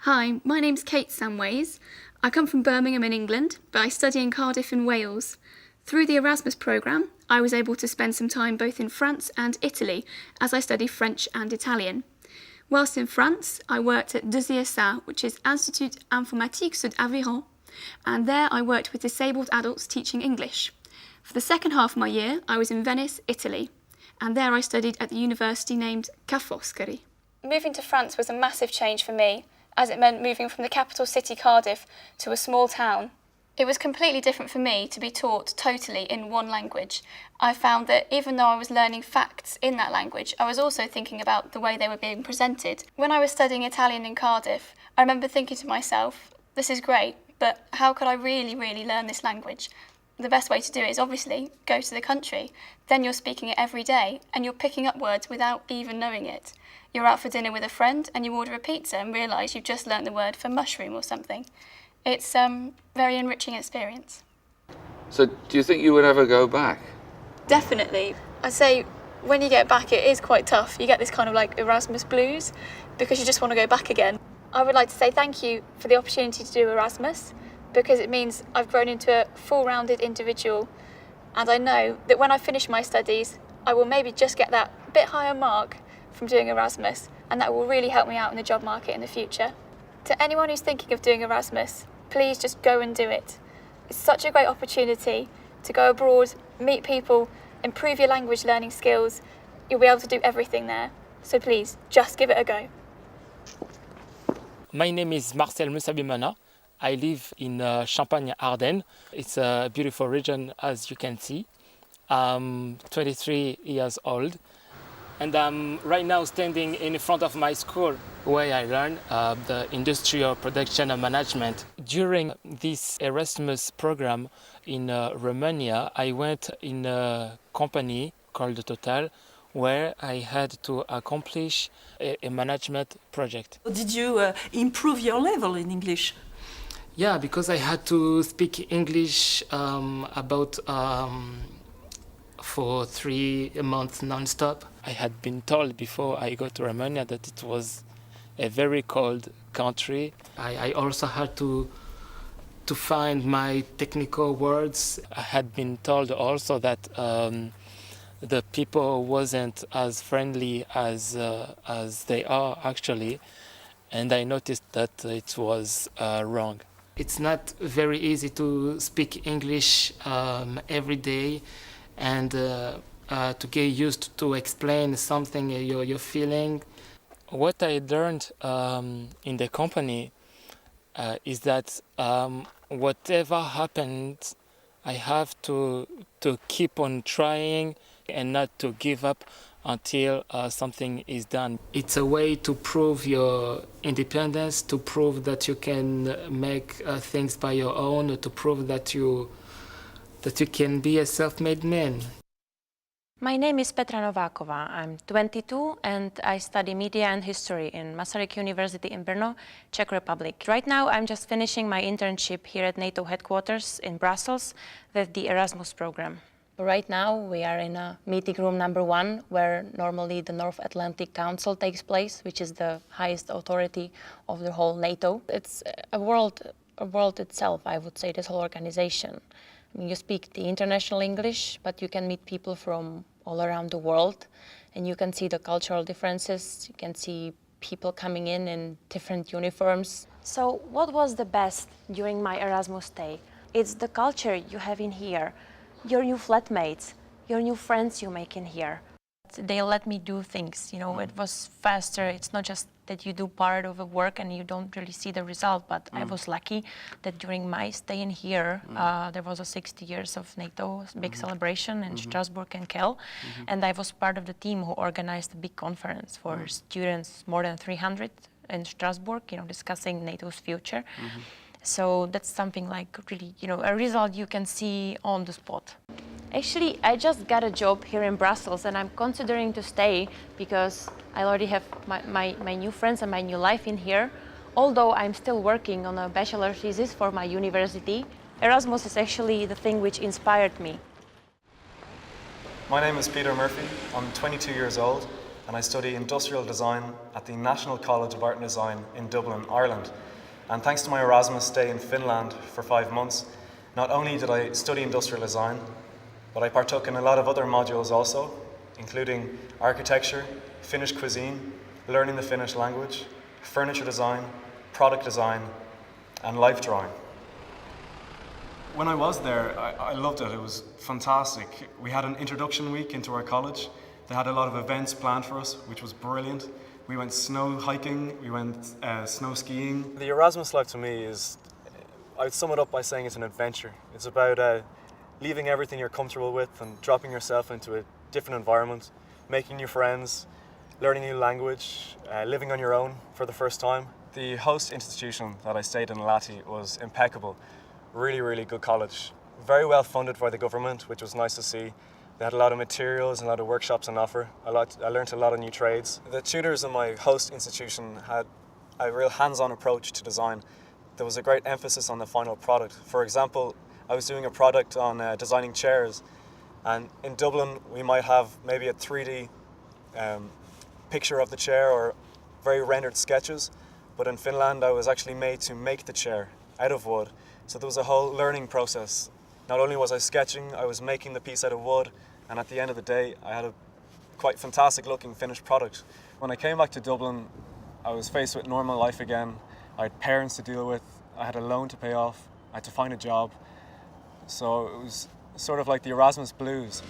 Hi, my name's Kate Samways. I come from Birmingham in England, but I study in Cardiff in Wales. Through the Erasmus programme, I was able to spend some time both in France and Italy as I study French and Italian. Whilst in France, I worked at DCSA, which is Institut Informatique Sud Aveyron, and there I worked with disabled adults teaching English. For the second half of my year, I was in Venice, Italy, and there I studied at the university named Ca' Foscari. Moving to France was a massive change for me, as it meant moving from the capital city Cardiff to a small town. It was completely different for me to be taught totally in one language. I found that even though I was learning facts in that language, I was also thinking about the way they were being presented. When I was studying Italian in Cardiff, I remember thinking to myself, this is great, but how could I really learn this language? The best way to do it is obviously go to the country. Then you're speaking it every day and you're picking up words without even knowing it. You're out for dinner with a friend and you order a pizza and realise you've just learnt the word for mushroom or something. It's a very enriching experience. So do you think you would ever go back? Definitely. I'd say when you get back it is quite tough. You get this kind of like Erasmus blues because you just want to go back again. I would like to say thank you for the opportunity to do Erasmus because it means I've grown into a full-rounded individual, and I know that when I finish my studies I will maybe just get that bit higher mark from doing Erasmus, and that will really help me out in the job market in the future. To anyone who's thinking of doing Erasmus, please just go and do it. It's such a great opportunity to go abroad, meet people, improve your language learning skills. You'll be able to do everything there. So please, just give it a go. My name is Marcel Musabimana. I live in Champagne-Ardenne. It's a beautiful region, as you can see. I'm 23 years old, and I'm right now standing in front of my school where I learn the industrial production and management. During this Erasmus program in Romania, I went in a company called Total, where I had to accomplish a management project. Did you improve your level in English? Yeah, because I had to speak English for 3 months non-stop. I had been told before I got to Romania that it was a very cold country. I also had to find my technical words. I had been told also that the people wasn't as friendly as they are actually, and I noticed that it was wrong. It's not very easy to speak English every day and to get used to explain something you're feeling. What I learned in the company is that whatever happens, I have to keep on trying and not to give up until something is done. It's a way to prove your independence, to prove that you can make things by your own, to prove that you can be a self-made man. My name is Petra Nováková. I'm 22 and I study media and history in Masaryk University in Brno, Czech Republic. Right now I'm just finishing my internship here at NATO headquarters in Brussels with the Erasmus program. Right now we are in a meeting room number 1, where normally the North Atlantic Council takes place, which is the highest authority of the whole NATO. It's a world itself, I would say, this whole organization. I mean, you speak the international English, but you can meet people from all around the world, and you can see the cultural differences. You can see people coming in different uniforms. So what was the best during my Erasmus stay? It's the culture you have in here, your new flatmates, your new friends you make in here. They let me do things, you know, it was faster. It's not just that you do part of a work and you don't really see the result, but I was lucky that during my stay in here, there was a 60 years of NATO big celebration in Strasbourg and Kel, and I was part of the team who organized a big conference for students, more than 300 in Strasbourg, you know, discussing NATO's future. So that's something like really, you know, a result you can see on the spot. Actually, I just got a job here in Brussels and I'm considering to stay because I already have my new friends and my new life in here. Although I'm still working on a bachelor thesis for my university, Erasmus is actually the thing which inspired me. My name is Peter Murphy. I'm 22 years old. and I study industrial design at the National College of Art and Design in Dublin, Ireland. And thanks to my Erasmus stay in Finland for 5 months, not only did I study industrial design, but I partook in a lot of other modules also, including architecture, Finnish cuisine, learning the Finnish language, furniture design, product design, and life drawing. When I was there, I loved it. It was fantastic. We had an introduction week into our college. They had a lot of events planned for us, which was brilliant. We went snow hiking, we went snow skiing. The Erasmus life to me is, I'd sum it up by saying it's an adventure. It's about leaving everything you're comfortable with and dropping yourself into a different environment, making new friends, learning a new language, living on your own for the first time. The host institution that I stayed in, Lati, was impeccable. Really, really good college. Very well funded by the government, which was nice to see. They had a lot of materials and a lot of workshops on offer. I learned a lot of new trades. The tutors in my host institution had a real hands-on approach to design. There was a great emphasis on the final product. For example, I was doing a product on designing chairs, and in Dublin we might have maybe a 3D picture of the chair or very rendered sketches, but in Finland I was actually made to make the chair out of wood. So there was a whole learning process. Not only was I sketching, I was making the piece out of wood, and at the end of the day I had a quite fantastic looking finished product. When I came back to Dublin, I was faced with normal life again. I had parents to deal with, I had a loan to pay off, I had to find a job. So it was sort of like the Erasmus blues.